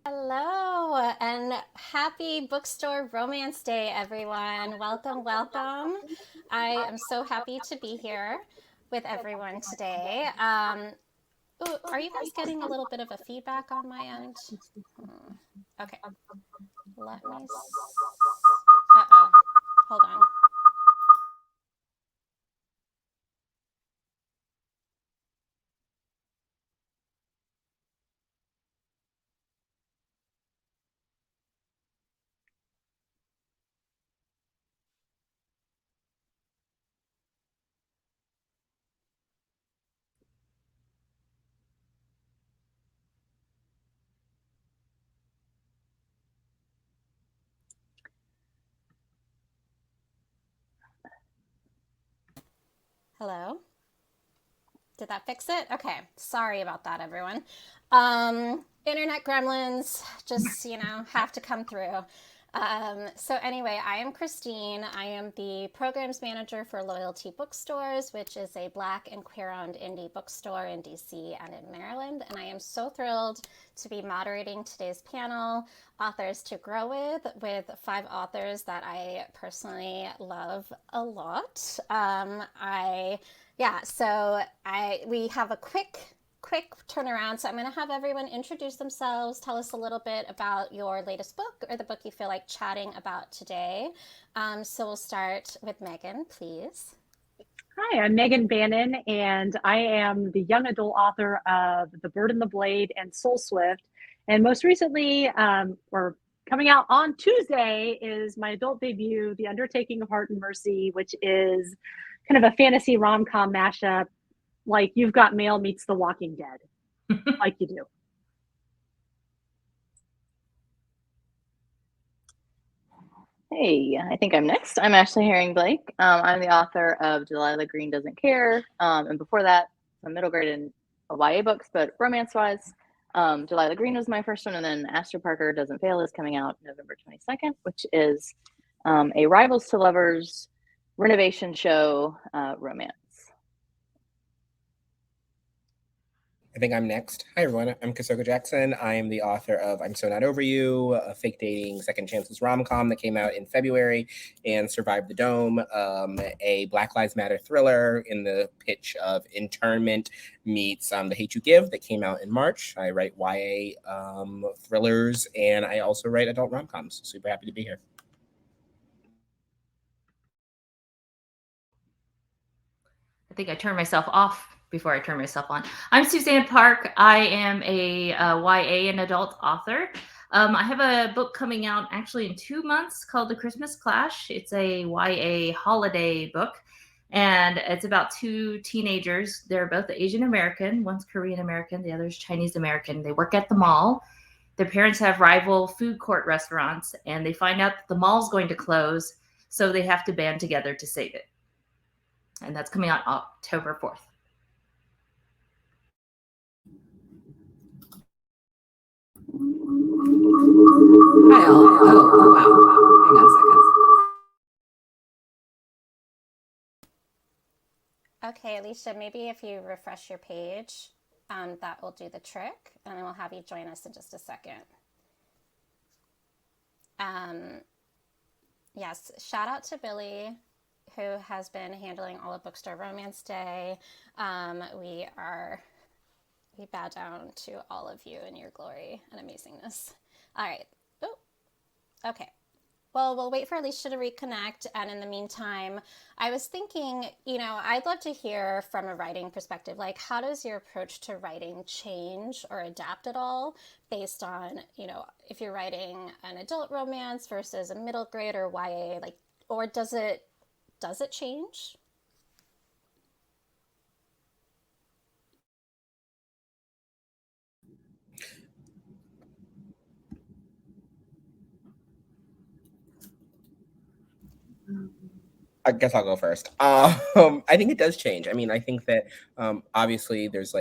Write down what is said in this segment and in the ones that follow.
Hello and happy Bookstore Romance Day, everyone. Welcome, welcome. I am so happy to be here with everyone today. Ooh, are you guys getting a little bit of a feedback on my end? Okay, let me. Uh-oh, hold on. Hello? Did that fix it? Okay, sorry about that, everyone. Internet gremlins just, have to come through. So, anyway, I am Christine. I am the programs manager for Loyalty Bookstores, which is a Black and queer owned indie bookstore in DC and in Maryland. And I am so thrilled to be moderating today's panel, Authors to Grow with five authors that I personally love a lot. We have a quick turnaround. So I'm going to have everyone introduce themselves, tell us a little bit about your latest book or the book you feel like chatting about today. So we'll start with Megan, please. Hi, I'm Megan Bannon, and I am the young adult author of The Bird and the Blade and Soul Swift. And most recently, or coming out on Tuesday, is my adult debut, The Undertaking of Heart and Mercy, which is kind of a fantasy rom-com mashup, like You've Got Mail meets The Walking Dead, like you do. Hey, I think I'm next. I'm Ashley Herring-Blake. I'm the author of Delilah Green Doesn't Care. And before that, some middle grade and YA books, but romance-wise, Delilah Green was my first one, and then Astor Parker Doesn't Fail is coming out November 22nd, which is a Rivals to Lovers renovation show romance. I think I'm next. Hi, everyone. I'm Kasoka Jackson. I am the author of I'm So Not Over You, a fake dating second chances rom-com that came out in February, and Survive the Dome, a Black Lives Matter thriller in the pitch of internment meets The Hate You Give that came out in March. I write YA thrillers, and I also write adult rom-coms. Super happy to be here. I think I turned myself off before I turned myself on. I'm Suzanne Park. I am a YA and adult author. I have a book coming out actually in 2 months called The Christmas Clash. It's a YA holiday book, and it's about two teenagers. They're both Asian American. One's Korean American, the other's Chinese American. They work at the mall. Their parents have rival food court restaurants, and they find out that the mall's going to close, so they have to band together to save it. And that's coming out October 4th. Hi, all. Oh, wow. Hang on a second. Okay, Alicia, maybe if you refresh your page, that will do the trick, and then we'll have you join us in just a second. Yes, shout out to Billy, who has been handling all of Bookstore Romance Day. We bow down to all of you in your glory and amazingness. All right. Oh, okay. Well, we'll wait for Alicia to reconnect. And in the meantime, I was thinking, I'd love to hear from a writing perspective, like how does your approach to writing change or adapt at all based on, if you're writing an adult romance versus a middle grade or YA, or does it change? I guess I'll go first. I think it does change. I mean, I think that obviously there's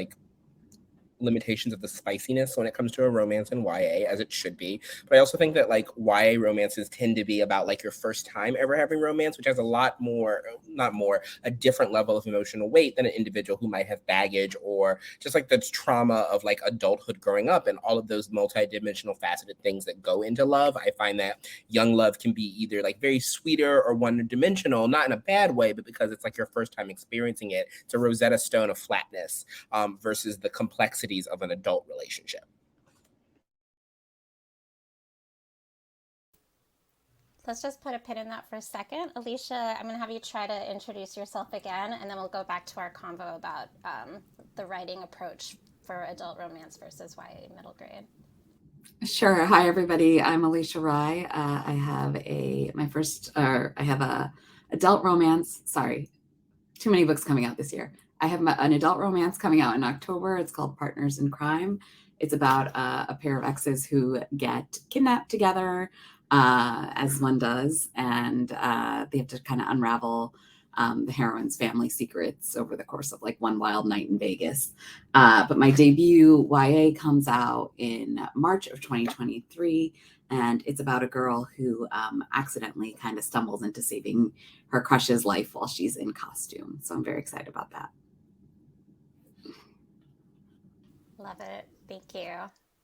limitations of the spiciness when it comes to a romance in YA, as it should be. But I also think that like YA romances tend to be about like your first time ever having romance, which has a lot more, not more, a different level of emotional weight than an individual who might have baggage or just like the trauma of like adulthood growing up and all of those multidimensional faceted things that go into love. I find that young love can be either like very sweeter or one dimensional, not in a bad way, but because it's like your first time experiencing it. It's a Rosetta Stone of flatness versus the complexities of an adult relationship. Let's just put a pin in that for a second. Alicia, I'm going to have you try to introduce yourself again, and then we'll go back to our convo about the writing approach for adult romance versus YA middle grade. Sure. Hi, everybody. I'm Alicia Rye. I have a adult romance. Sorry, too many books coming out this year. I have an adult romance coming out in October. It's called Partners in Crime. It's about a pair of exes who get kidnapped together, as one does, and they have to kind of unravel the heroine's family secrets over the course of like one wild night in Vegas. But my debut YA comes out in March of 2023, and it's about a girl who accidentally kind of stumbles into saving her crush's life while she's in costume. So I'm very excited about that. Love it. Thank you.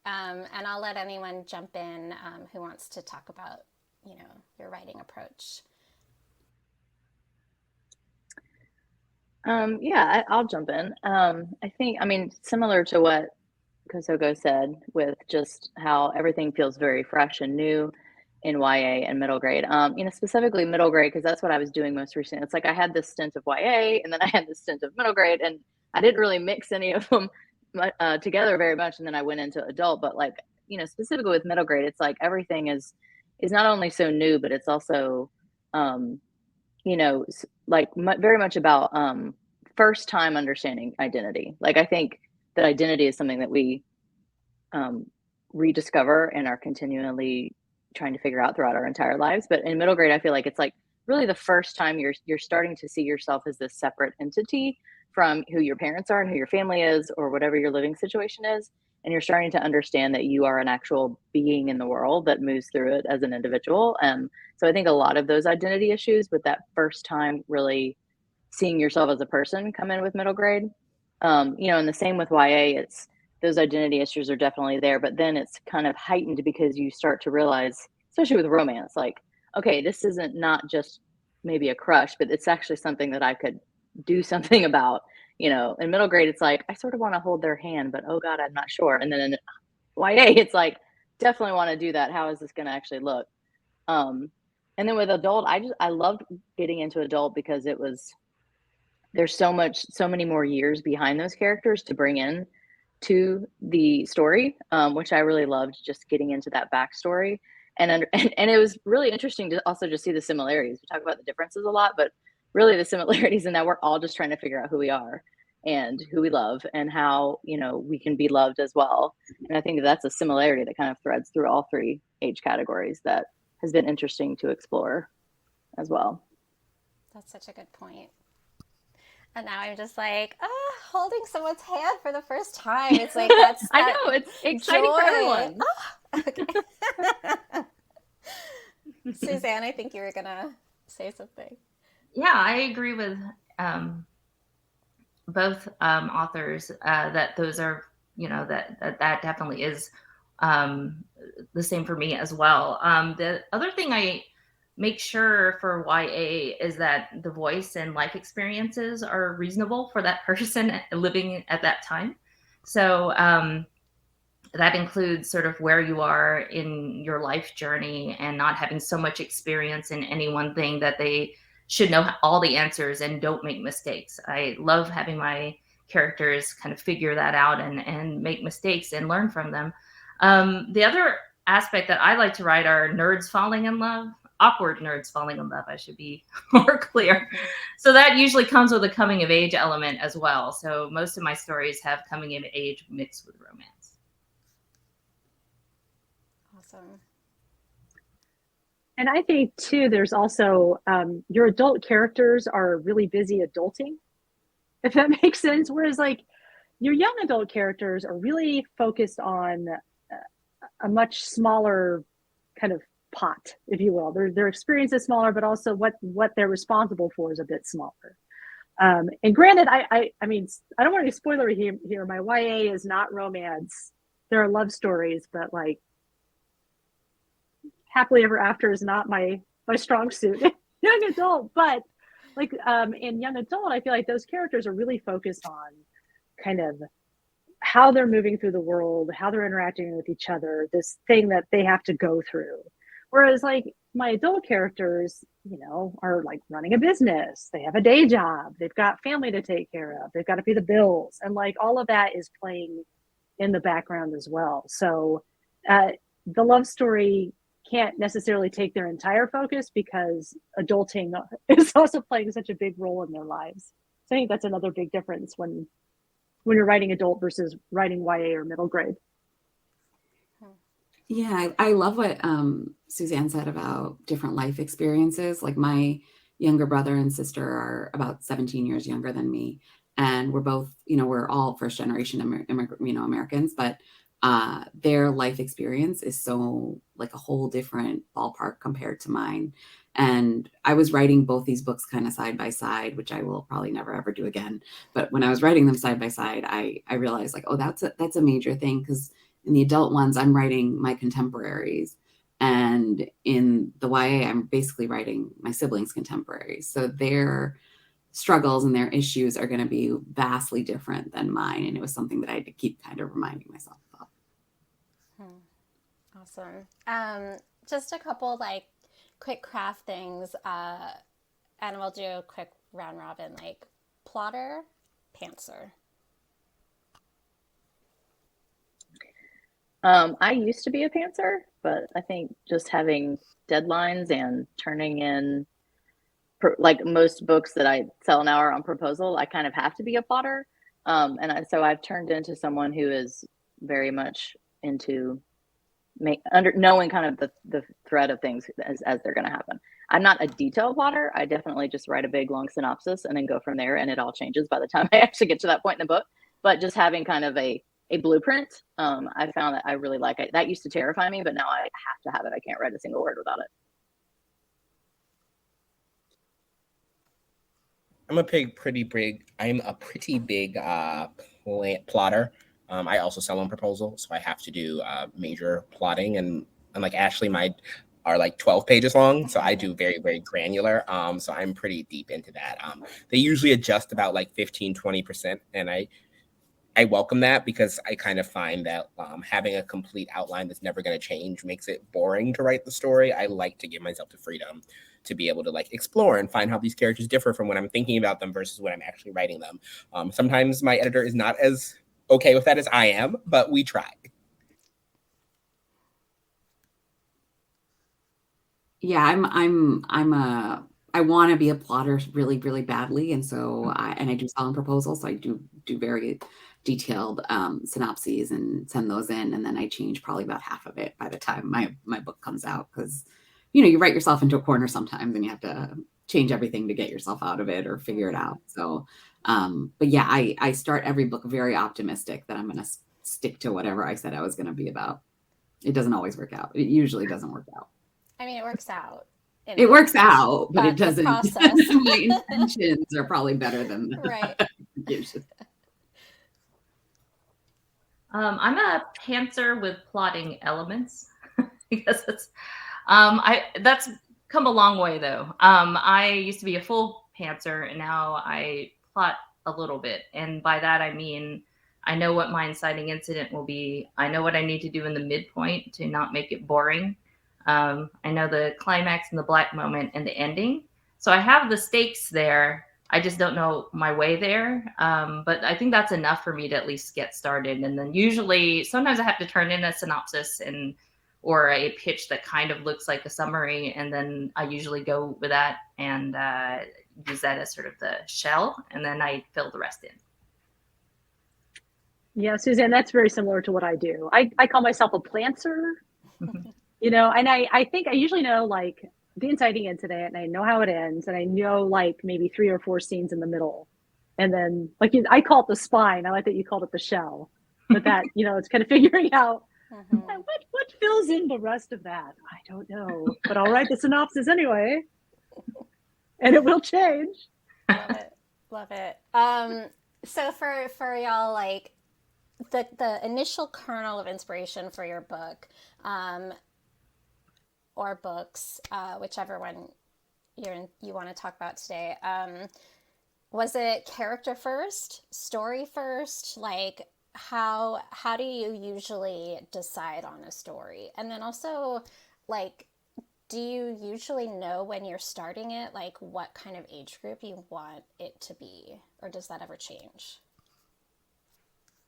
And I'll let anyone jump in who wants to talk about, your writing approach. Yeah, I'll jump in. Similar to what Kosoko said, with just how everything feels very fresh and new in YA and middle grade. Specifically middle grade, because that's what I was doing most recently. It's like I had this stint of YA, and then I had this stint of middle grade, and I didn't really mix any of them together very much. And then I went into adult, but like, specifically with middle grade, it's like everything is not only so new, but it's also, very much about first time understanding identity. Like I think that identity is something that we rediscover and are continually trying to figure out throughout our entire lives. But in middle grade, I feel like it's like really the first time you're starting to see yourself as this separate entity from who your parents are and who your family is or whatever your living situation is. And you're starting to understand that you are an actual being in the world that moves through it as an individual. So I think a lot of those identity issues with that first time really seeing yourself as a person come in with middle grade. And the same with YA, it's those identity issues are definitely there, but then it's kind of heightened because you start to realize, especially with romance, like, okay, this isn't not just maybe a crush, but it's actually something that I could do something about. In middle grade, it's like, I sort of want to hold their hand, but oh God, I'm not sure. And then in YA, it's like, definitely want to do that. How is this going to actually look? And then with adult, I loved getting into adult because there's so many more years behind those characters to bring in to the story, which I really loved, just getting into that backstory. And it was really interesting to also just see the similarities. We talk about the differences a lot, but really the similarities in that we're all just trying to figure out who we are and who we love and how, we can be loved as well. And I think that's a similarity that kind of threads through all three age categories that has been interesting to explore as well. That's such a good point. And now I'm just like, holding someone's hand for the first time. It's like, that's I know, it's exciting joy. for everyone. Okay. Suzanne, I think you were going to say something. Yeah, I agree with both authors that those are, that definitely is the same for me as well. The other thing I make sure for YA is that the voice and life experiences are reasonable for that person living at that time. So that includes sort of where you are in your life journey and not having so much experience in any one thing that they should know all the answers and don't make mistakes. I love having my characters kind of figure that out and make mistakes and learn from them. The other aspect that I like to write are nerds falling in love, awkward nerds falling in love, I should be more clear. So that usually comes with a coming of age element as well. So most of my stories have coming of age mixed with romance. Awesome. And I think too, there's also your adult characters are really busy adulting, if that makes sense. Whereas like your young adult characters are really focused on a much smaller kind of pot, if you will. Their experience is smaller, but also what they're responsible for is a bit smaller. And granted, I mean, I don't want to be spoilery here. My YA is not romance. There are love stories, but like happily ever after is not my strong suit. Young adult, but like in young adult, I feel like those characters are really focused on kind of how they're moving through the world, how they're interacting with each other, this thing that they have to go through. Whereas like my adult characters, you know, are like running a business, they have a day job, they've got family to take care of, they've got to pay the bills, and like all of that is playing in the background as well. So the love story can't necessarily take their entire focus because adulting is also playing such a big role in their lives. So I think that's another big difference when you're writing adult versus writing YA or middle grade. Yeah, I love what Suzanne said about different life experiences. Like my younger brother and sister are about 17 years younger than me, and we're both, you know, we're all first generation Americans, but their life experience is so like a whole different ballpark compared to mine. And I was writing both these books kind of side by side, which I will probably never ever do again. But when I was writing them side by side, I realized like, oh, that's a major thing, because in the adult ones, I'm writing my contemporaries. And in the YA, I'm basically writing my siblings' contemporaries. So their struggles and their issues are going to be vastly different than mine. And it was something that I had to keep kind of reminding myself of. Awesome. Just a couple like quick craft things, and we'll do a quick round robin, like plotter, pantser. I used to be a pantser, but I think just having deadlines and turning in, like most books that I sell now are on proposal, I kind of have to be a plotter. So I've turned into someone who is very much into knowing kind of the thread of things as they're going to happen. I'm not a detail plotter. I definitely just write a big long synopsis and then go from there, and it all changes by the time I actually get to that point in the book. But just having kind of a blueprint, I found that I really like it. That used to terrify me, but now I have to have it. I can't write a single word without it. I'm a pretty big plotter. I also sell on proposal, so I have to do major plotting, and like Ashley, mine are like 12 pages long, so I do very, very granular. So I'm pretty deep into that. They usually adjust about like 15-20%, and I welcome that, because I kind of find that having a complete outline that's never going to change makes it boring to write the story. I like to give myself the freedom to be able to like explore and find how these characters differ from when I'm thinking about them versus when I'm actually writing them. Sometimes my editor is not as okay with that as I am, but we try. Yeah, I want to be a plotter really, really badly. And so I do sell on proposals. So I do very detailed synopses and send those in. And then I change probably about half of it by the time my book comes out. Because, you know, you write yourself into a corner sometimes and you have to change everything to get yourself out of it or figure it out. So, but yeah, I start every book very optimistic that I'm going to stick to whatever I said I was going to be about. It doesn't always work out. It usually doesn't work out. I mean, it works out. It works out, but it doesn't. Process. My intentions are probably better than the right. execution. I'm a pantser with plotting elements. because it's that's come a long way though. I used to be a full pantser, and now I plot a little bit, and by that I mean I know what my inciting incident will be. I know what I need to do in the midpoint to not make it boring. I know the climax and the black moment and the ending. So I have the stakes there. I just don't know my way there. But I think that's enough for me to at least get started. And then usually, sometimes I have to turn in a synopsis or a pitch that kind of looks like a summary. And then I usually go with that and use that as sort of the shell. And then I fill the rest in. Yeah, Suzanne, that's very similar to what I do. I call myself a plantser. You know, and I think I usually know like the inciting incident, and I know how it ends, and I know like maybe 3 or 4 scenes in the middle. And then, like, I call it the spine. I like that you called it the shell. But that, it's kind of figuring out what fills in the rest of that. I don't know. But I'll write the synopsis anyway. And it will change. Love it. Love it. So for y'all, like, the initial kernel of inspiration for your book, or books, whichever one you want to talk about today, was it character first, story first? Like, how do you usually decide on a story? And then also, like, do you usually know when you're starting it, like, what kind of age group you want it to be? Or does that ever change?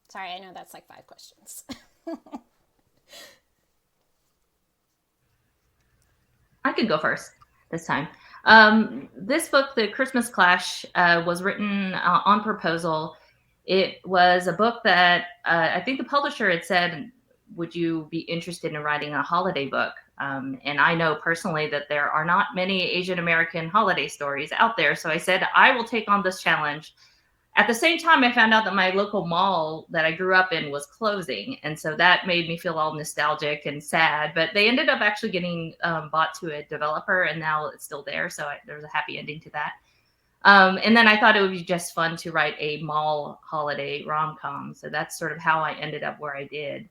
Sorry, I know that's like 5 questions. I could go first this time. This book, The Christmas Clash, was written on proposal. It was a book that I think the publisher had said, would you be interested in writing a holiday book? And I know personally that there are not many Asian American holiday stories out there. So I said, I will take on this challenge. At the same time, I found out that my local mall that I grew up in was closing. And so that made me feel all nostalgic and sad. But they ended up actually getting bought to a developer, and now it's still there. So there's a happy ending to that. And then I thought it would be just fun to write a mall holiday rom-com. So that's sort of how I ended up where I did.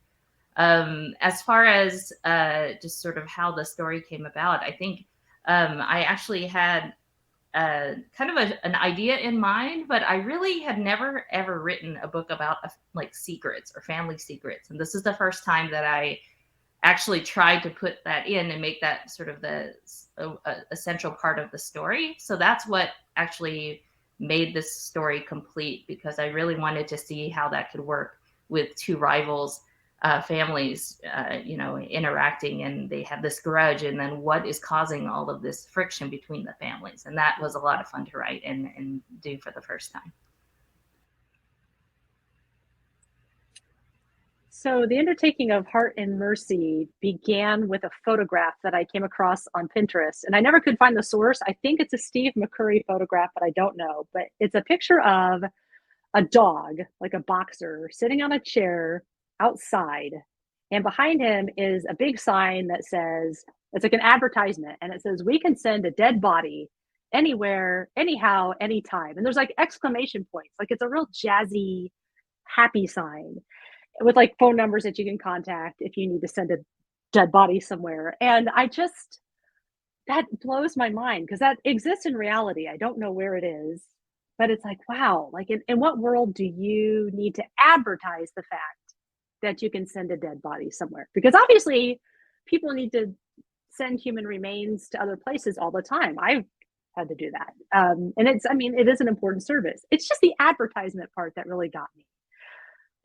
As far as just sort of how the story came about, I think I actually had kind of an idea in mind, but I really had never ever written a book about like secrets or family secrets. And this is the first time that I actually tried to put that in and make that sort of the essential part of the story. So that's what actually made this story complete, because I really wanted to see how that could work with two rivals families, interacting, and they have this grudge, and then what is causing all of this friction between the families. And that was a lot of fun to write and do for the first time. So the undertaking of Heart and Mercy began with a photograph that I came across on Pinterest, and I never could find the source. I think it's a Steve McCurry photograph, but I don't know. But it's a picture of a dog, like a boxer, sitting on a chair outside. And behind him is a big sign that says, it's like an advertisement, and it says, we can send a dead body anywhere, anyhow, anytime. And there's like exclamation points. Like, it's a real jazzy, happy sign with like phone numbers that you can contact if you need to send a dead body somewhere. And that blows my mind, because that exists in reality. I don't know where it is, but it's like, wow, like in what world do you need to advertise the fact that you can send a dead body somewhere? Because obviously people need to send human remains to other places all the time. I've had to do that. And it is an important service. It's just the advertisement part that really got me.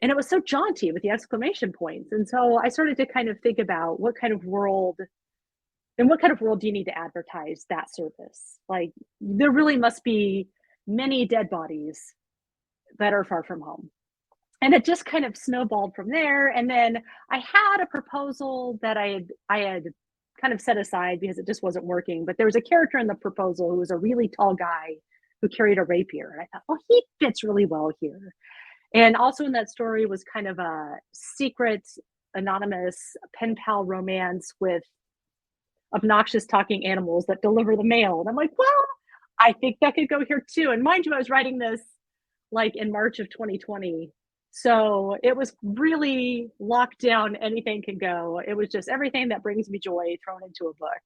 And it was so jaunty with the exclamation points. And so I started to kind of think about what kind of world do you need to advertise that service? Like, there really must be many dead bodies that are far from home. And it just kind of snowballed from there. And then I had a proposal that I had kind of set aside because it just wasn't working. But there was a character in the proposal who was a really tall guy who carried a rapier. And I thought, oh, he fits really well here. And also in that story was kind of a secret, anonymous pen pal romance with obnoxious talking animals that deliver the mail. And I'm like, well, I think that could go here too. And mind you, I was writing this like in March of 2020. So it was really locked down. Anything can go. It was just everything that brings me joy thrown into a book.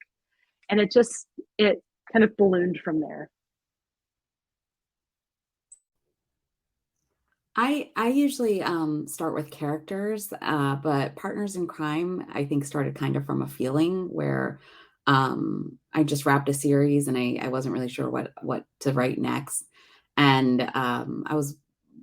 And it kind of ballooned from there. I usually start with characters, but Partners in Crime, I think, started kind of from a feeling where I just wrapped a series and I wasn't really sure what to write next. And I was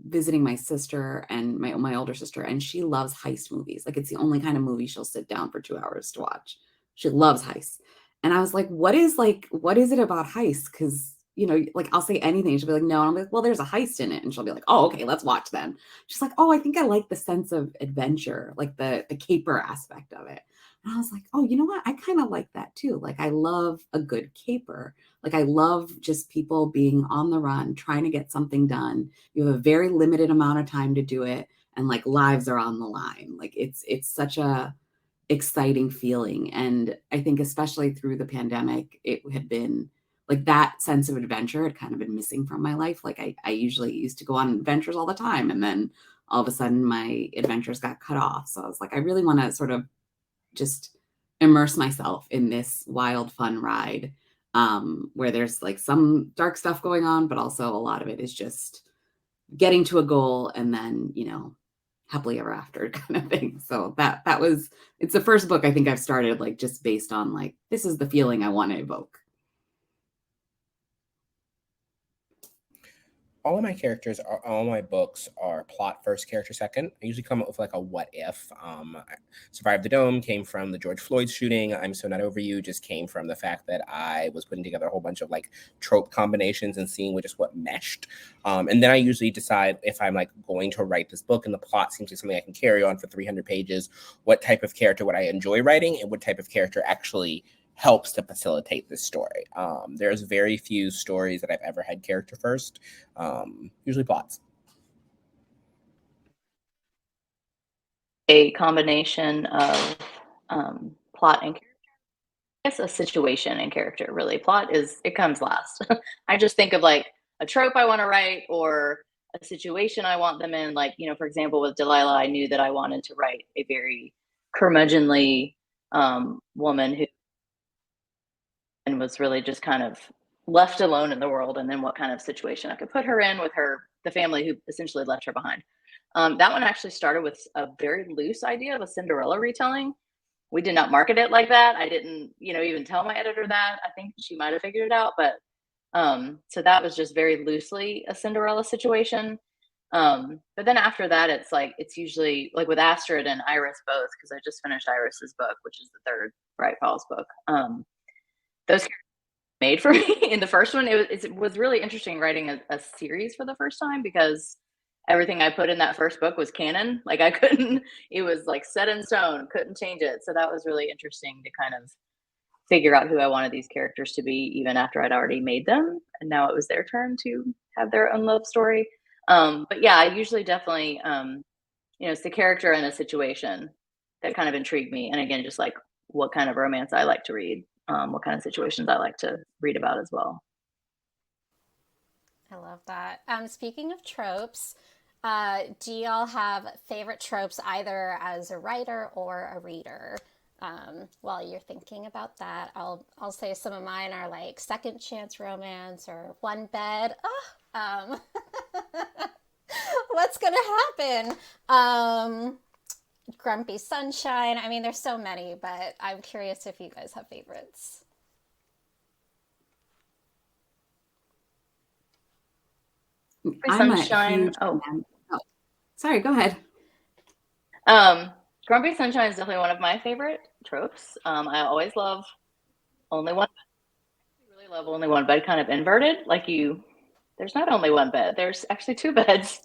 visiting my sister and my older sister, and she loves heist movies. Like, it's the only kind of movie she'll sit down for 2 hours to watch. She loves heists. And I was like, what is it about heists? Because like I'll say anything. She'll be like, no. And I'm like, well, there's a heist in it. And she'll be like, oh, okay, let's watch then. She's like, oh, I think I like the sense of adventure, like the caper aspect of it. And I was like, oh, you know what? I kind of like that too. Like I love a good caper. Like I love just people being on the run, trying to get something done. You have a very limited amount of time to do it. And like lives are on the line. Like it's such a exciting feeling. And I think especially through the pandemic, it had been like that sense of adventure had kind of been missing from my life. Like I usually used to go on adventures all the time. And then all of a sudden my adventures got cut off. So I was like, I really want to sort of just immerse myself in this wild, fun ride where there's like some dark stuff going on, but also a lot of it is just getting to a goal and then, happily ever after kind of thing. So it's the first book I think I've started like just based on like, this is the feeling I want to evoke. All my books are plot first, character second. I usually come up with like a what if. Survive the Dome came from the George Floyd shooting. I'm So Not Over You just came from the fact that I was putting together a whole bunch of like trope combinations and seeing what meshed. And then I usually decide if I'm like going to write this book and the plot seems like something I can carry on for 300 pages, what type of character would I enjoy writing and what type of character actually helps to facilitate this story. There's very few stories that I've ever had character first, usually plots. A combination of plot and character. I guess a situation and character, really. It comes last. I just think of like a trope I want to write or a situation I want them in. Like, for example, with Delilah, I knew that I wanted to write a very curmudgeonly woman who and was really just kind of left alone in the world, and then what kind of situation I could put her in with the family who essentially left her behind. That one actually started with a very loose idea of a Cinderella retelling. We did not market it like that. I didn't, even tell my editor that. I think she might have figured it out, but so that was just very loosely a Cinderella situation. But then after that, it's usually like with Astrid and Iris both, because I just finished Iris's book, which is the third Bright Falls book. Those characters made for me in the first one. It was really interesting writing a series for the first time because everything I put in that first book was canon. Like it was like set in stone, couldn't change it. So that was really interesting to kind of figure out who I wanted these characters to be, even after I'd already made them. And now it was their turn to have their own love story. But yeah, I usually definitely, it's the character and the situation that kind of intrigued me. And again, just like what kind of romance I like to read, what kind of situations I like to read about as well. I love that. Speaking of tropes, do y'all have favorite tropes either as a writer or a reader? While you're thinking about that, I'll say some of mine are like second chance romance or one bed. What's gonna happen? Grumpy Sunshine. I mean, there's so many, but I'm curious if you guys have favorites. Sunshine. Sorry, go ahead. Grumpy Sunshine is definitely one of my favorite tropes. I always love only one bed. I really love only one bed, kind of inverted. Like there's not only one bed, there's actually two beds.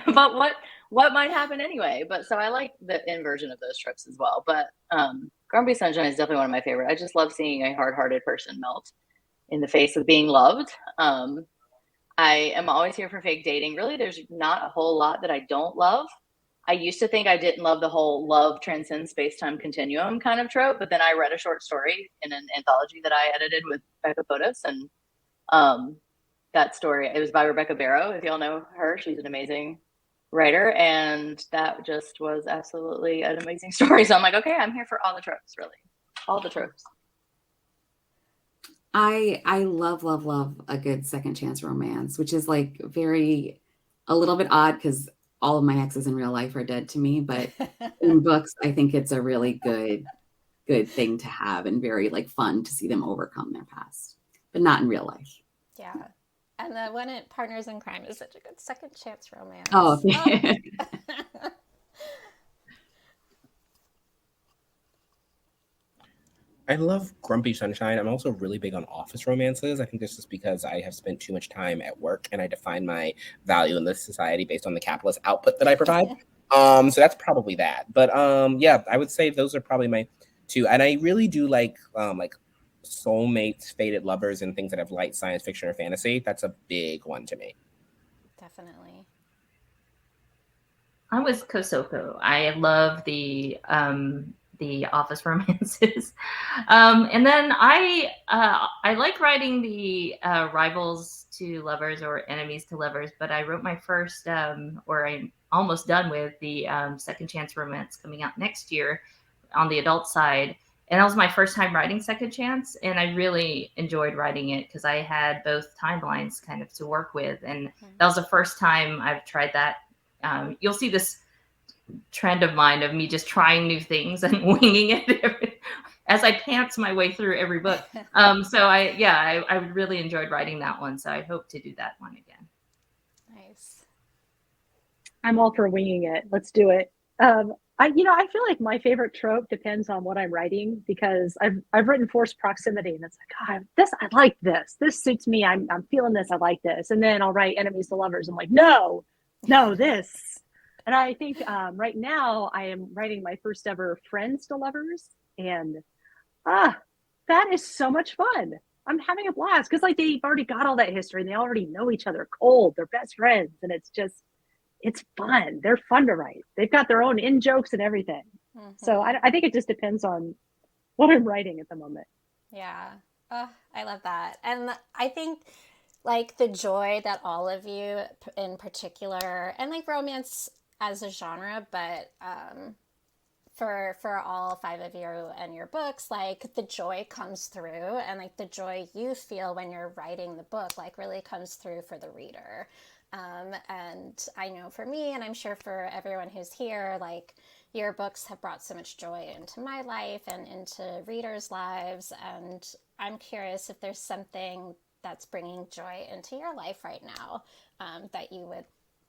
But what might happen anyway? But so I like the inversion of those tropes as well. But Grumpy Sunshine is definitely one of my favorite. I just love seeing a hard-hearted person melt in the face of being loved. I am always here for fake dating. Really, there's not a whole lot that I don't love. I used to think I didn't love the whole love transcends space-time continuum kind of trope, but then I read a short story in an anthology that I edited with Becca Potos, and that story, it was by Rebecca Barrow. If y'all know her, she's an amazing writer, and that just was absolutely an amazing story. So I'm like, okay, I'm here for all the tropes, really. All the tropes. I love a good second chance romance, which is like a little bit odd because all of my exes in real life are dead to me, but in books, I think it's a really good thing to have and very like fun to see them overcome their past, but not in real life. Yeah. And the one at Partners in Crime is such a good second chance romance. Oh. I love Grumpy Sunshine. I'm also really big on office romances. I think this is because I have spent too much time at work and I define my value in this society based on the capitalist output that I provide. So that's probably that. But yeah, I would say those are probably my two. And I really do like soulmates, fated lovers, and things that have light science fiction or fantasy. That's a big one to me. Definitely. I was Kosoko. I love the office romances, and then I like writing the rivals to lovers or enemies to lovers. But I wrote my first, or I'm almost done with the second chance romance coming out next year on the adult side. And that was my first time writing second chance, and I really enjoyed writing it because I had both timelines kind of to work with, and that was the first time I've tried that. You'll see this trend of mine of me just trying new things and winging it as I pants my way through every book. So I really enjoyed writing that one. So I hope to do that one again. Nice. I'm all for winging it. Let's do it. I feel like my favorite trope depends on what I'm writing, because I've written forced proximity, and it's like, God, I like this. This suits me. I'm feeling this. I like this. And then I'll write enemies to lovers. I'm like, no, this. And I think right now I am writing my first ever friends to lovers, and that is so much fun. I'm having a blast because like they've already got all that history and they already know each other cold. They're best friends, and it's fun. They're fun to write. They've got their own in jokes and everything. Mm-hmm. So I think it just depends on what I'm writing at the moment. Yeah. I love that. And I think like the joy that all of you in particular, and like romance as a genre, but for all 5 of you and your books, like the joy comes through, and like the joy you feel when you're writing the book like really comes through for the reader. And I know for me, and I'm sure for everyone who's here, like your books have brought so much joy into my life and into readers' lives. And I'm curious if there's something that's bringing joy into your life right now that you would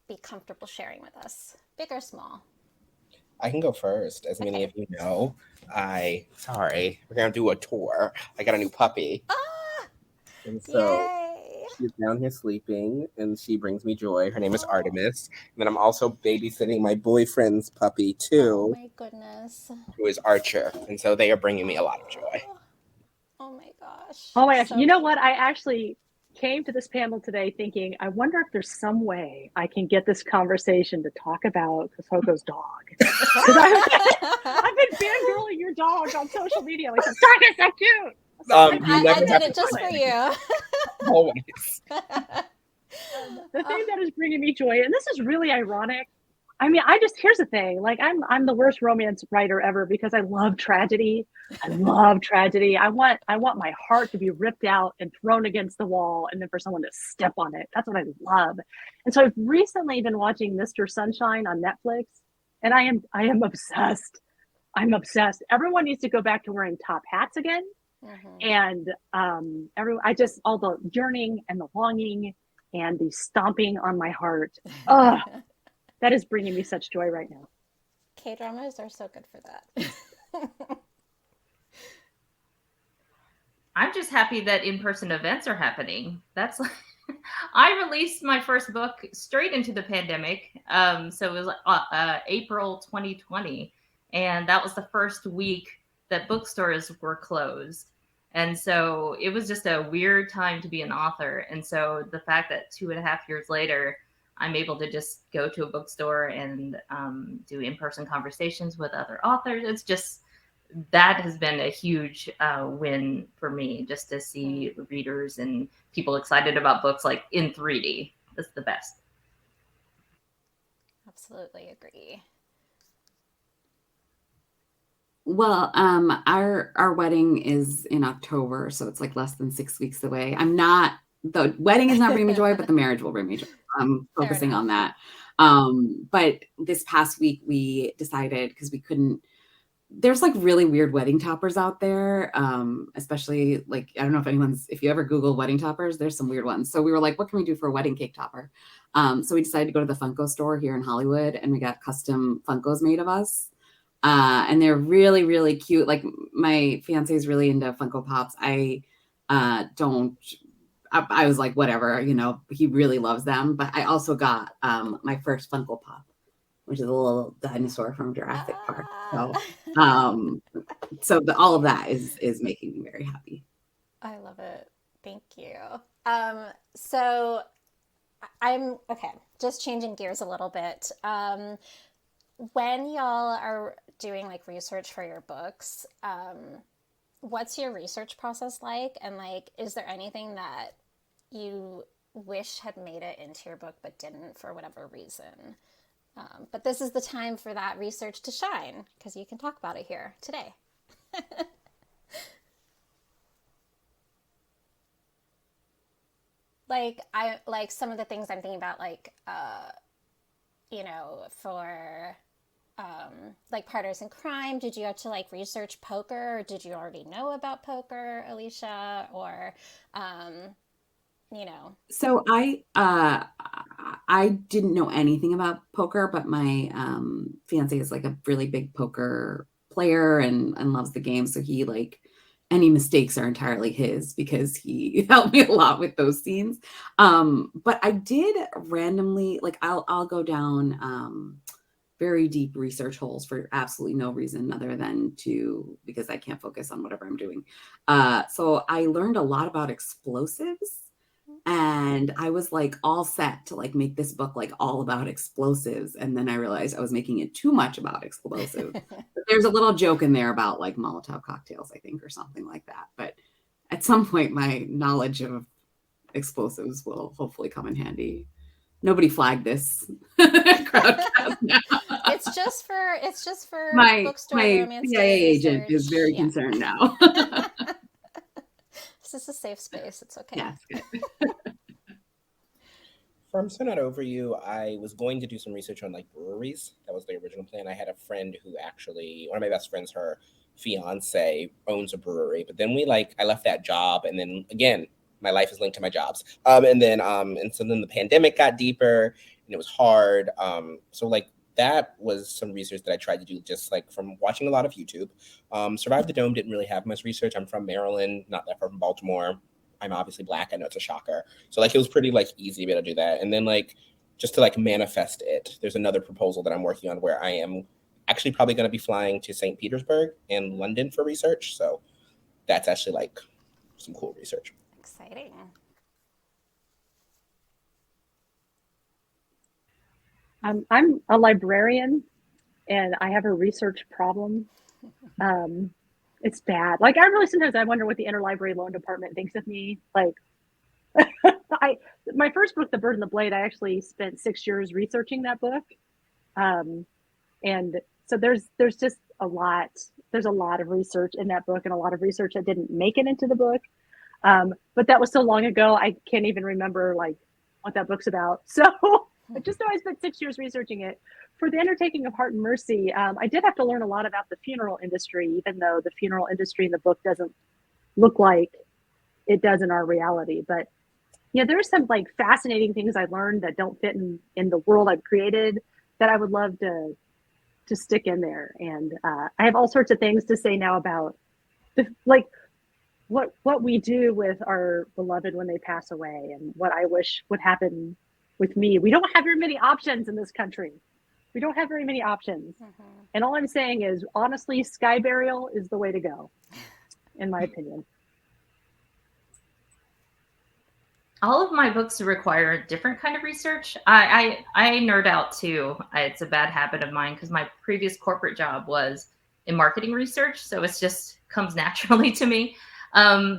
be comfortable sharing with us, big or small. I can go first. As many of you know, we're gonna do a tour. I got a new puppy. And so Yay! she's down here sleeping, and she brings me joy. Her name is Oh. Artemis. And then I'm also babysitting my boyfriend's puppy Oh too, my goodness. who is Archer. And so they are bringing me a lot of joy. Oh my gosh. Oh my gosh. So You know cute. what? I actually came to this panel today thinking, I wonder if there's some way I can get this conversation to talk about Kosoko's dog. Because I've been fangirling your dog on social media. Like, the dog is so cute. I did it just for you. Always. The thing that is bringing me joy, and this is really ironic. I mean, here's the thing. Like, I'm the worst romance writer ever because I love tragedy. I love tragedy. I want my heart to be ripped out and thrown against the wall, and then for someone to step on it. That's what I love. And so I've recently been watching Mr. Sunshine on Netflix, and I am obsessed. I'm obsessed. Everyone needs to go back to wearing top hats again. Mm-hmm. And all the yearning and the longing and the stomping on my heart. That is bringing me such joy right now. K-dramas are so good for that. I'm just happy that in-person events are happening. That's like, I released my first book straight into the pandemic. So it was April 2020. And that was the first week that bookstores were closed. And so it was just a weird time to be an author. And so the fact that 2.5 years later, I'm able to just go to a bookstore and do in-person conversations with other authors. It's just, that has been a huge win for me, just to see readers and people excited about books like in 3D. That's the best. Absolutely agree. Well, our wedding is in October, so it's like less than 6 weeks away. The wedding is not bringing me joy, but the marriage will bring me joy. I'm focusing on that. But this past week we decided, because there's like really weird wedding toppers out there. Especially like, I don't know if you ever Google wedding toppers, there's some weird ones. So we were like, what can we do for a wedding cake topper? So we decided to go to the Funko store here in Hollywood, and we got custom Funkos made of us. And they're really, really cute. Like my fiance is really into Funko Pops. I was like, whatever, he really loves them. But I also got my first Funko Pop, which is a little dinosaur from Jurassic Park. So, all of that is making me very happy. I love it. Thank you. So I'm okay. Just changing gears a little bit. When y'all are doing like research for your books, what's your research process like? And like, is there anything that you wish had made it into your book but didn't for whatever reason? But this is the time for that research to shine because you can talk about it here today. Like some of the things I'm thinking about, like for like Partners in Crime, did you have to like research poker, or did you already know about poker, Alicia, or So I didn't know anything about poker, but my fiance is like a really big poker player and loves the game. So he like any mistakes are entirely his because he helped me a lot with those scenes. But I did randomly like I'll go down very deep research holes for absolutely no reason other than because I can't focus on whatever I'm doing. So I learned a lot about explosives. And I was like all set to like make this book like all about explosives. And then I realized I was making it too much about explosives. But there's a little joke in there about like Molotov cocktails, I think, or something like that. But at some point, my knowledge of explosives will hopefully come in handy. Nobody flagged this crowdcast now. It's just for Bookstore romance CIA agent research. is very concerned now. This is a safe space. It's okay. Yes. From So Not Over You, I was going to do some research on like breweries. That was the original plan. I had a friend who actually, one of my best friends, her fiance owns a brewery. But then I left that job, and then again, my life is linked to my jobs. And so then the pandemic got deeper, and it was hard. So like that was some research that I tried to do just like from watching a lot of YouTube. Survive the Dome didn't really have much research. I'm from Maryland, not that far from Baltimore. I'm obviously Black. I know it's a shocker. So like it was pretty like easy to be able to do that. And then like just to like manifest it, there's another proposal that I'm working on where I am actually probably going to be flying to St. Petersburg and London for research. So that's actually like some cool research. Exciting. I'm a librarian and I have a research problem. It's bad. Like sometimes I wonder what the interlibrary loan department thinks of me. Like my first book, The Bird and the Blade, I actually spent 6 years researching that book. And so there's just there's a lot of research in that book and a lot of research that didn't make it into the book. But that was so long ago, I can't even remember like what that book's about. So I just know I spent 6 years researching it. For the undertaking of Heart and Mercy, I did have to learn a lot about the funeral industry, even though the funeral industry in the book doesn't look like it does in our reality. But yeah, there's some like fascinating things I learned that don't fit in the world I've created that I would love to stick in there. And I have all sorts of things to say now about what we do with our beloved when they pass away and what I wish would happen with me. We don't have very many options in this country. We don't have very many options. Mm-hmm. And all I'm saying is, honestly, sky burial is the way to go, in my opinion. All of my books require a different kind of research. I nerd out too. It's a bad habit of mine because my previous corporate job was in marketing research. So it just comes naturally to me.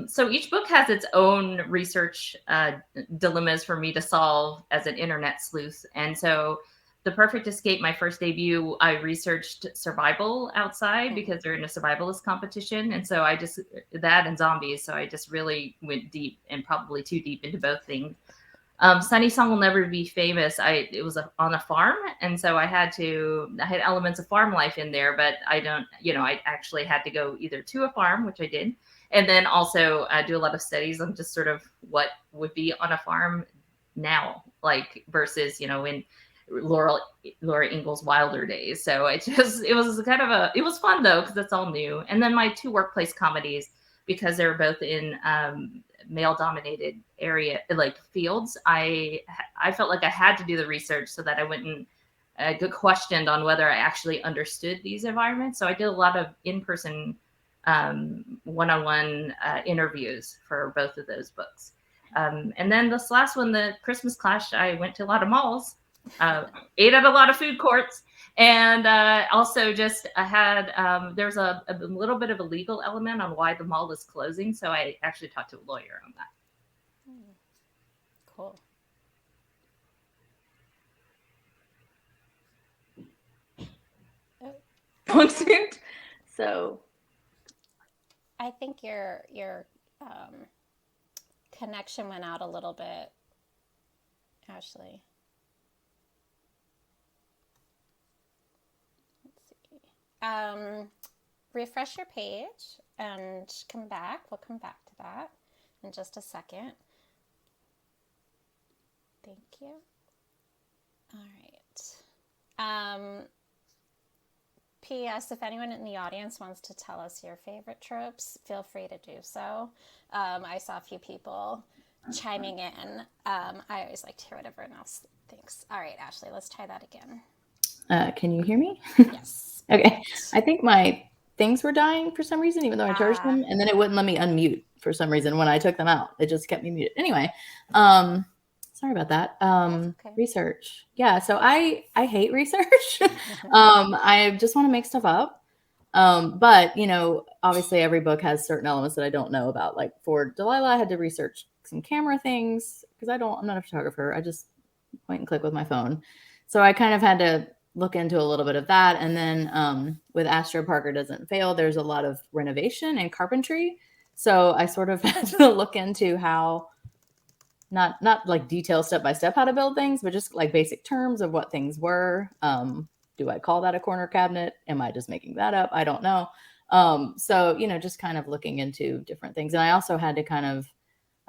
So each book has its own research dilemmas for me to solve as an internet sleuth. And so The Perfect Escape, my first debut, I researched survival outside because they're in a survivalist competition. And so that and zombies. So I just really went deep and probably too deep into both things. Sunny Song Will Never Be Famous. It was on a farm. And so I had elements of farm life in there, but I actually had to go either to a farm, which I did. And then also do a lot of studies on just sort of what would be on a farm now, like versus, Laura Ingalls Wilder days. So it was fun though, because it's all new. And then my 2 workplace comedies, because they're both in male dominated area, like fields, I felt like I had to do the research so that I wouldn't get questioned on whether I actually understood these environments. So I did a lot of in-person one-on-one interviews for both of those books. And then this last one, the Christmas Clash, I went to a lot of malls, ate at a lot of food courts, and also just I had there's a little bit of a legal element on why the mall is closing, so I actually talked to a lawyer on that. Cool. Booksuit. So I think your connection went out a little bit, Ashley. Let's see. Refresh your page and come back. We'll come back to that in just a second. Thank you. All right. P.S. If anyone in the audience wants to tell us your favorite tropes, feel free to do so. I saw a few people chiming in. I always like to hear what everyone else thinks. All right, Ashley, let's try that again. can you hear me? Yes. Okay. I think my things were dying for some reason, even though I charged them, and then it wouldn't let me unmute for some reason when I took them out. It just kept me muted. Anyway, sorry about that. Okay. Research. Yeah, so I hate research. I just want to make stuff up. But obviously every book has certain elements that I don't know about. Like for Delilah, I had to research some camera things because I'm not a photographer. I just point and click with my phone. So I kind of had to look into a little bit of that. And then with Astro Parker Doesn't Fail, there's a lot of renovation and carpentry. So I sort of had to look into how, not like detail step by step how to build things, but just like basic terms of what things were. Do I call that a corner cabinet? Am I just making that up? I don't know. So, just kind of looking into different things. And I also had to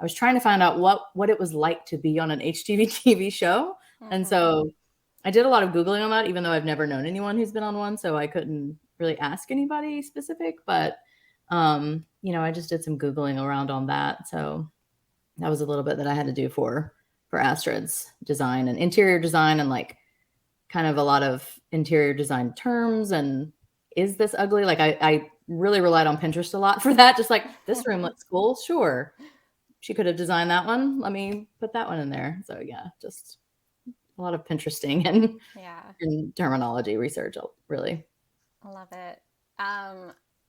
I was trying to find out what it was like to be on an HGTV TV show. Mm-hmm. And so I did a lot of Googling on that, even though I've never known anyone who's been on one. So I couldn't really ask anybody specific, but, I just did some Googling around on that. So that was a little bit that I had to do for Astrid's design and interior design, and like kind of a lot of interior design terms. And is this ugly? Like I really relied on Pinterest a lot for that. Just like, this room looks cool. Sure. She could have designed that one. Let me put that one in there. So yeah, just a lot of Pinteresting and terminology research, really. I love it.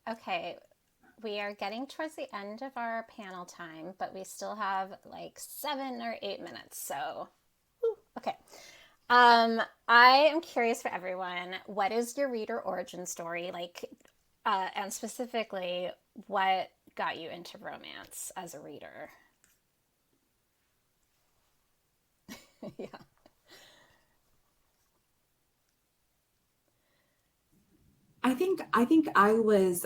Okay. We are getting towards the end of our panel time, but we still have like 7 or 8 minutes. So, okay. I am curious for everyone, what is your reader origin story? Like, and specifically, what got you into romance as a reader? Yeah. I think I was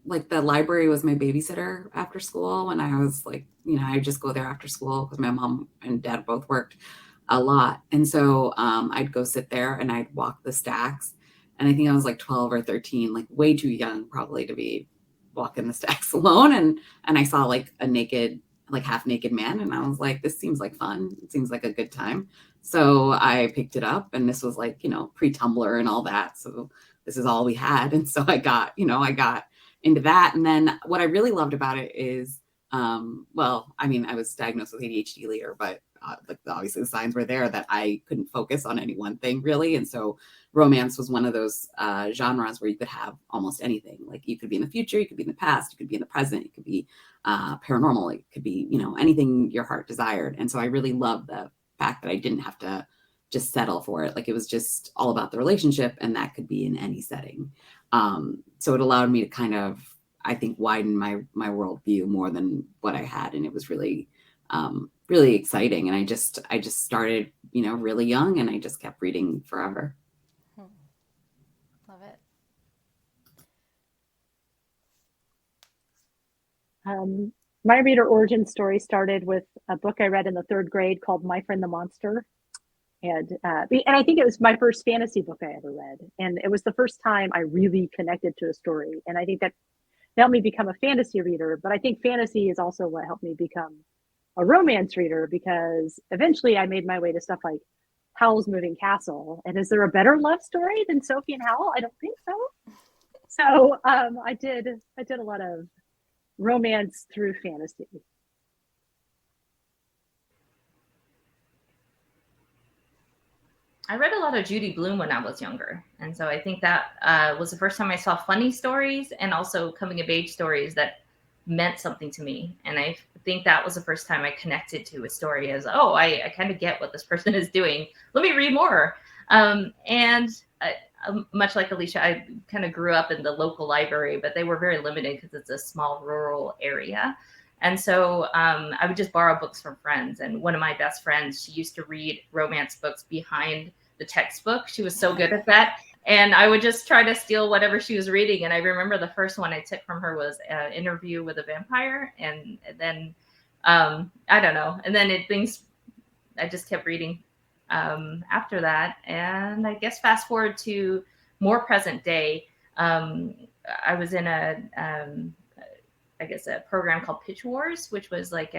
like, the library was my babysitter after school when I was like, I just go there after school because my mom and dad both worked a lot. And so I'd go sit there and I'd walk the stacks. And I think I was like 12 or 13, like way too young probably to be walking the stacks alone. And I saw like a naked, like half naked man. And I was like, this seems like fun. It seems like a good time. So I picked it up, and this was like, pre-Tumblr and all that. So this is all we had. And so I got into that. And then what I really loved about it is, I was diagnosed with ADHD later, but like obviously the signs were there that I couldn't focus on any one thing really. And so romance was one of those genres where you could have almost anything. Like you could be in the future, you could be in the past, you could be in the present, you could be paranormal, it could be, anything your heart desired. And so I really loved the fact that I didn't have to just settle for it. Like it was just all about the relationship, and that could be in any setting. So it allowed me to kind of, I think, widen my worldview more than what I had. And it was really, really exciting. And I just started, really young, and I just kept reading forever. Love it. My reader origin story started with a book I read in the 3rd grade called My Friend the Monster. And I think it was my first fantasy book I ever read, and it was the first time I really connected to a story. And I think that helped me become a fantasy reader. But I think fantasy is also what helped me become a romance reader, because eventually I made my way to stuff like Howl's Moving Castle. And is there a better love story than Sophie and Howl? I don't think so. So I did a lot of romance through fantasy. I read a lot of Judy Blume when I was younger. And so I think that was the first time I saw funny stories and also coming of age stories that meant something to me. And I think that was the first time I connected to a story as, oh, I kind of get what this person is doing. Let me read more. Much like Alicia, I kind of grew up in the local library, but they were very limited because it's a small rural area. And so I would just borrow books from friends. And one of my best friends, she used to read romance books behind the textbook. She was so good at that. And I would just try to steal whatever she was reading. And I remember the first one I took from her was an Interview with a Vampire. And then, I don't know. And then I just kept reading after that. And I guess fast forward to more present day, I was in a program called Pitch Wars, which was like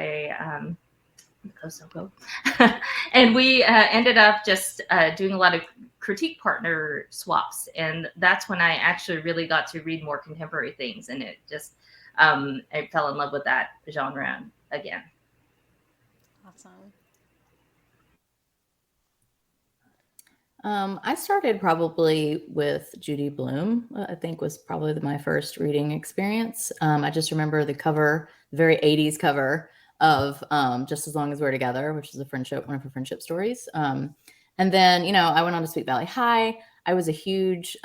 and we ended up just doing a lot of critique partner swaps. And that's when I actually really got to read more contemporary things. And it just, I fell in love with that genre again. Awesome. I started probably with Judy Blume. I think was probably my first reading experience. I just remember the cover, the very 80s cover of Just as Long as We're Together, which is one of her friendship stories. And then, I went on to Sweet Valley High. I was a huge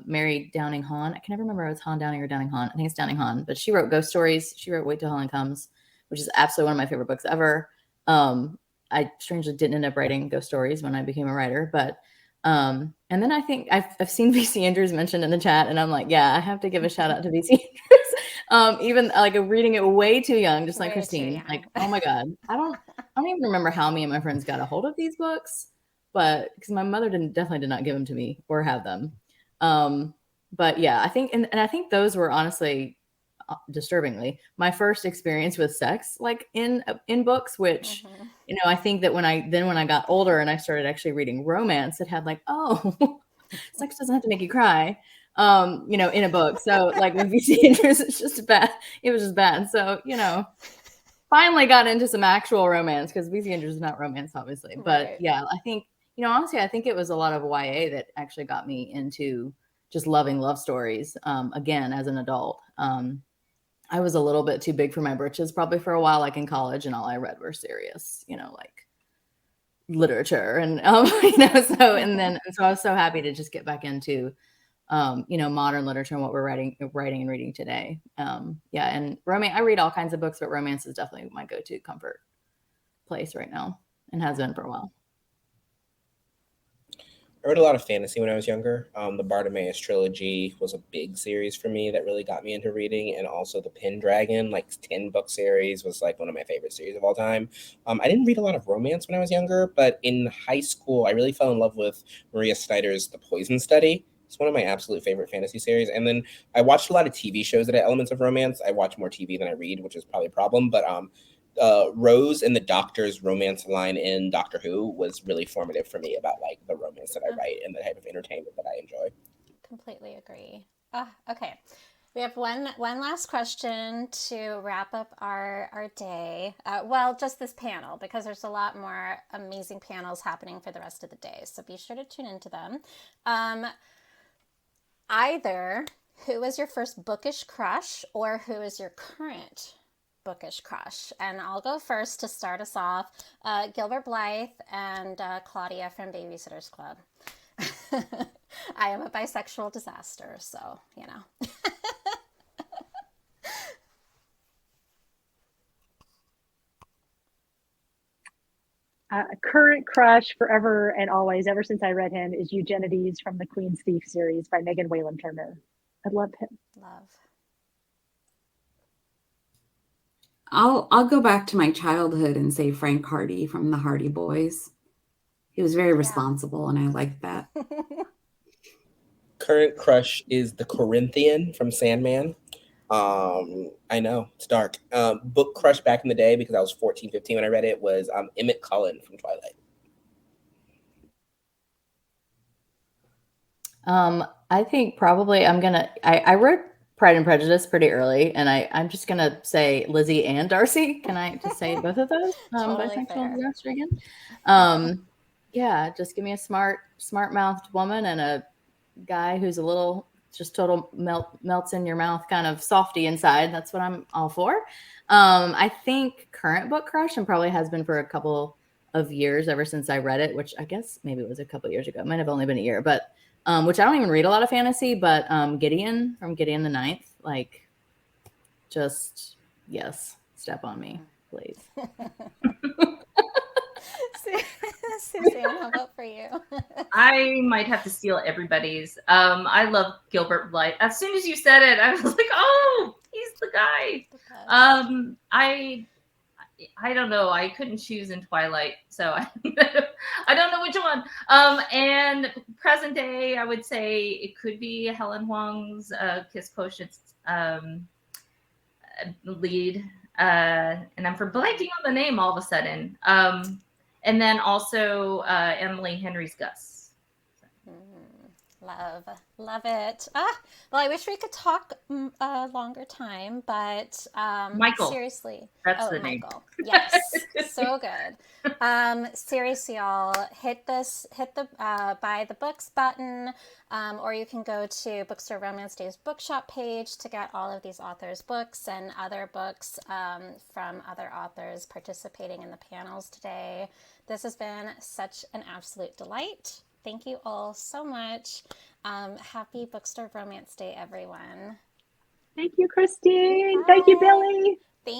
Mary Downing Hahn. I can never remember if it's Hahn Downing or Downing Hahn. I think it's Downing Hahn, but she wrote Ghost Stories. She wrote Wait Till Helen Comes, which is absolutely one of my favorite books ever. I strangely didn't end up writing Ghost Stories when I became a writer, but and then I think I've seen VC Andrews mentioned in the chat, and I'm like, yeah, I have to give a shout out to VC Andrews. Even like reading it way too young, just like Way Christine. too Like, oh my God, I don't even remember how me and my friends got a hold of these books, but because my mother definitely did not give them to me or have them. But yeah, I think and I think those were honestly, disturbingly, my first experience with sex, like in books, which I think that when I got older and I started actually reading romance, it had like, oh, sex doesn't have to make you cry, in a book. So like with VC Andrews, it's just bad. It was just bad. So finally got into some actual romance, because VC Andrews is not romance, obviously. But Right. yeah, I think honestly, I think it was a lot of YA that actually got me into just loving love stories again as an adult. I was a little bit too big for my britches probably for a while, like in college, and all I read were serious, like literature and, so I was so happy to just get back into, modern literature and what we're writing and reading today. Yeah. And romance, I read all kinds of books, but romance is definitely my go-to comfort place right now, and has been for a while. I read a lot of fantasy when I was younger. The Bartimaeus trilogy was a big series for me that really got me into reading, and also the Pendragon, like 10-book series, was like one of my favorite series of all time. I didn't read a lot of romance when I was younger, but in high school, I really fell in love with Maria Snyder's The Poison Study. It's one of my absolute favorite fantasy series. And then I watched a lot of TV shows that had elements of romance. I watch more TV than I read, which is probably a problem, but Rose and the Doctor's romance line in Doctor Who was really formative for me about like the romance that I write and the type of entertainment that I enjoy. Completely agree. Okay. We have one last question to wrap up our day. Just this panel, because there's a lot more amazing panels happening for the rest of the day. So be sure to tune into them. Either who is your first bookish crush, or who is your current bookish crush? And I'll go first to start us off. Gilbert Blythe and Claudia from Babysitter's Club. I am a bisexual disaster, so Current crush forever and always, ever since I read him, is Eugenides from the Queen's Thief series by Megan Whalen Turner. I love him. Love. I'll go back to my childhood and say Frank Hardy from the Hardy Boys. He was very responsible, and I liked that. Current crush is the Corinthian from Sandman. I know it's dark. Book crush back in the day, because I was 14, 15 when I read it, was Emmett Cullen from Twilight. I think probably I wrote Pride and Prejudice pretty early, and I'm just gonna say Lizzie and Darcy. Can I just say both of those? Totally Bisexual fair. disaster again. Yeah, just give me a smart-mouthed woman and a guy who's a little just total melts in your mouth, kind of softy inside. That's what I'm all for. I think current book crush, and probably has been for a couple of years ever since I read it, which I guess maybe it was a couple years ago. It might have only been a year, but which I don't even read a lot of fantasy, but Gideon from Gideon the Ninth, like, just, yes, step on me, please. Suzanne, how about for you? I might have to steal everybody's. I love Gilbert Blythe. As soon as you said it, I was like, oh, he's the guy. I don't know. I couldn't choose in Twilight, so I don't know which one. And present day, I would say it could be Helen Huang's Kiss Potions lead. And I'm for blanking on the name all of a sudden. And then also Emily Henry's Gus. Love it. Well, I wish we could talk a longer time, but Michael. Seriously. That's the Michael. Name. Yes. So good. Seriously, y'all, hit the buy the books button, or you can go to Bookstore Romance Days bookshop page to get all of these authors' books and other books from other authors participating in the panels today. This has been such an absolute delight. Thank you all so much. Happy Bookstore Romance Day, everyone. Thank you, Christine. Bye. Thank you, Billy. Thank